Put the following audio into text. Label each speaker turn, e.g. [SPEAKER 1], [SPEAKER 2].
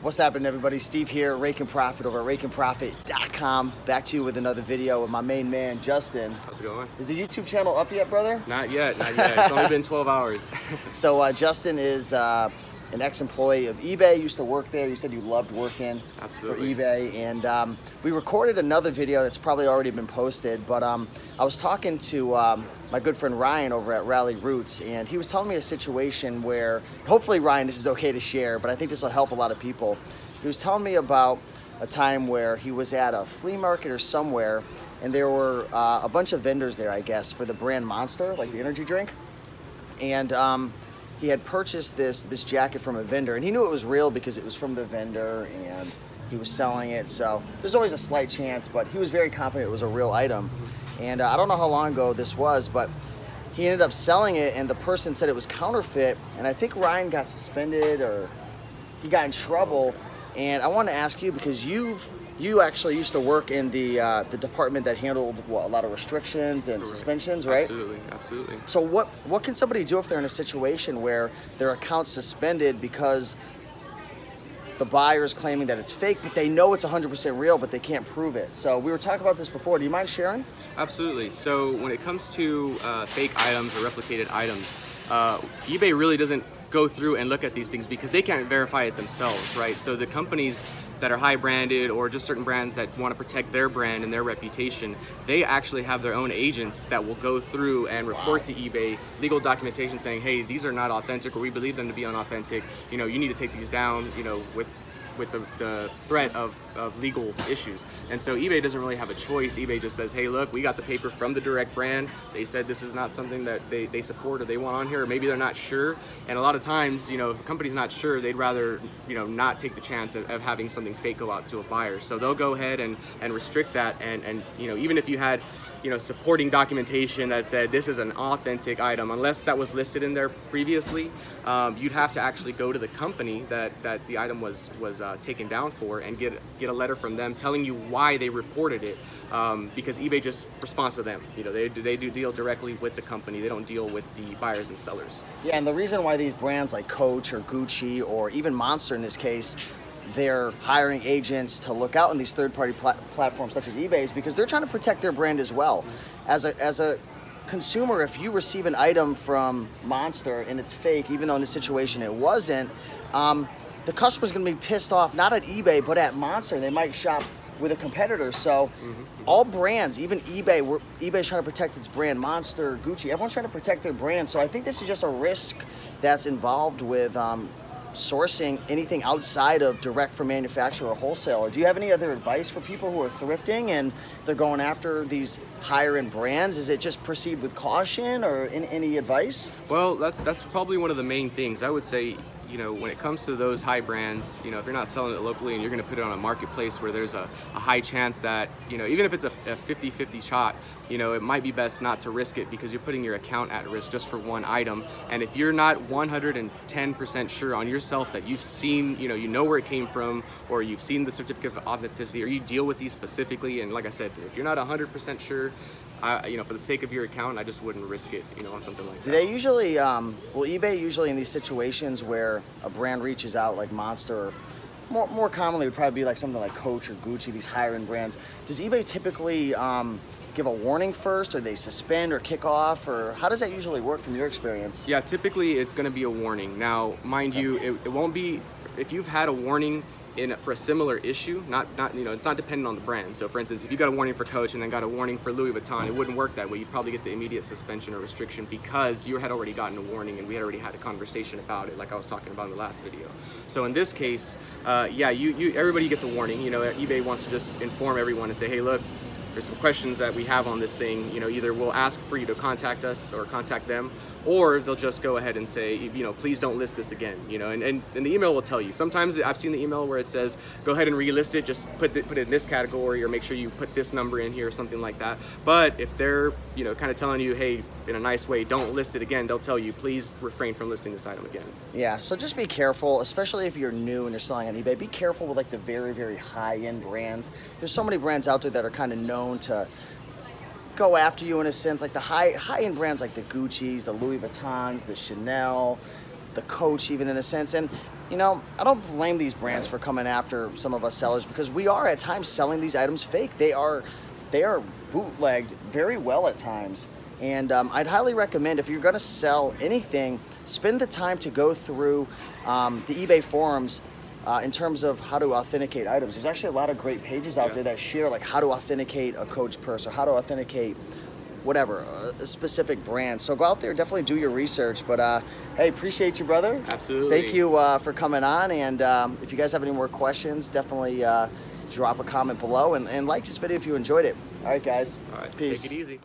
[SPEAKER 1] What's happening, everybody? Steve here, Raiken Profit over at RaikenProfit.com. Back to you with another video with my main man, Justin.
[SPEAKER 2] How's it going?
[SPEAKER 1] Is the YouTube channel up yet, brother?
[SPEAKER 2] Not yet. It's only been 12 hours.
[SPEAKER 1] So Justin is an ex-employee of eBay. Used to work there. You said you loved working
[SPEAKER 2] Absolutely.
[SPEAKER 1] for eBay. And we recorded another video that's probably already been posted. But I was talking to my good friend Ryan over at Rally Roots, and he was telling me a situation where, hopefully Ryan, this is okay to share, but I think this will help a lot of people. He was telling me about a time where he was at a flea market or somewhere, and there were a bunch of vendors there, I guess, for the brand Monster, like the energy drink. And he had purchased this jacket from a vendor, and he knew it was real because it was from the vendor and he was selling it. So there's always a slight chance, but he was very confident it was a real item. And I don't know how long ago this was, but he ended up selling it, and the person said it was counterfeit. And I think Ryan got suspended or he got in trouble. And I want to ask you, because you actually used to work in the department that handled a lot of restrictions and suspensions, right?
[SPEAKER 2] Absolutely, absolutely.
[SPEAKER 1] So what can somebody do if they're in a situation where their account's suspended because the buyer is claiming that it's fake, but they know it's 100% real, but they can't prove it? So we were talking about this before. Do you mind sharing?
[SPEAKER 2] Absolutely. So when it comes to fake items or replicated items, eBay really doesn't go through and look at these things because they can't verify it themselves, right? So the companies that are high branded or just certain brands that want to protect their brand and their reputation, they actually have their own agents that will go through and report to eBay legal documentation saying, hey, these are not authentic, or we believe them to be unauthentic. You know, you need to take these down, you know, with the threat of legal issues. And so eBay doesn't really have a choice. eBay just says, hey, look, we got the paper from the direct brand. They said this is not something that they support or they want on here, or maybe they're not sure. And a lot of times, you know, if a company's not sure, they'd rather, you know, not take the chance of having something fake go out to a buyer. So they'll go ahead and restrict that. And you know, even if you had, you know, supporting documentation that said this is an authentic item, unless that was listed in there previously, you'd have to actually go to the company that the item was taken down for and get a letter from them telling you why they reported it, because eBay just responds to them. You know, they do deal directly with the company. They don't deal with the buyers and sellers.
[SPEAKER 1] Yeah, and the reason why these brands like Coach or Gucci or even Monster in this case, they're hiring agents to look out on these third-party platforms such as eBay is because they're trying to protect their brand as well. As a consumer, if you receive an item from Monster and it's fake, even though in this situation it wasn't, the customer's going to be pissed off not at eBay but at Monster. They might shop with a competitor. So all brands, even eBay, eBay's trying to protect its brand. Monster, Gucci, everyone's trying to protect their brand. So I think this is just a risk that's involved with sourcing anything outside of direct from manufacturer or wholesaler. Do you have any other advice for people who are thrifting and they're going after these higher end brands? Is it just proceed with caution, or any advice?
[SPEAKER 2] Well, that's probably one of the main things. I would say, you know, when it comes to those high brands, you know, if you're not selling it locally and you're going to put it on a marketplace where there's a high chance that, you know, even if it's a 50-50 shot, you know, it might be best not to risk it because you're putting your account at risk just for one item. And if you're not 110% sure on yourself that you've seen, you know where it came from, or you've seen the certificate of authenticity, or you deal with these specifically, and like I said, if you're not 100% sure, you know, for the sake of your account, I just wouldn't risk it, you know, on something like that.
[SPEAKER 1] Do they usually, will eBay usually in these situations where a brand reaches out like Monster, or more commonly would probably be like something like Coach or Gucci, these higher end brands, does eBay typically give a warning first, or they suspend or kick off, or how does that usually work from your experience?
[SPEAKER 2] Yeah, typically it's going to be a warning. Now, mind you, it won't be, if you've had a warning for a similar issue, not you know, it's not dependent on the brand. So for instance, if you got a warning for Coach and then got a warning for Louis Vuitton, it wouldn't work that way. You'd probably get the immediate suspension or restriction because you had already gotten a warning and we had already had a conversation about it, like I was talking about in the last video. So in this case, yeah, everybody gets a warning. You know, eBay wants to just inform everyone and say, hey, look, there's some questions that we have on this thing. You know, either we'll ask for you to contact us or contact them, or they'll just go ahead and say, you know, please don't list this again, you know, and the email will tell you. Sometimes I've seen the email where it says, go ahead and relist it, just put it in this category, or make sure you put this number in here or something like that. But if they're, you know, kind of telling you, hey, in a nice way, don't list it again, they'll tell you, please refrain from listing this item again.
[SPEAKER 1] Yeah, so just be careful, especially if you're new and you're selling on eBay. Be careful with like the very, very high-end brands. There's so many brands out there that are kind of known to go after you in a sense, like the high-end brands like the Gucci's, the Louis Vuittons, the Chanel, the Coach even in a sense. And you know, I don't blame these brands for coming after some of us sellers, because we are at times selling these items fake. They are bootlegged very well at times. And I'd highly recommend, if you're going to sell anything, spend the time to go through the eBay forums in terms of how to authenticate items. There's actually a lot of great pages out there that share like how to authenticate a Coach purse, or how to authenticate whatever, a specific brand. So go out there, definitely do your research. But hey, appreciate you, brother.
[SPEAKER 2] Absolutely.
[SPEAKER 1] Thank you for coming on. And if you guys have any more questions, definitely drop a comment below, and like this video if you enjoyed it. All right, guys.
[SPEAKER 2] All right,
[SPEAKER 1] Peace.
[SPEAKER 2] take it easy.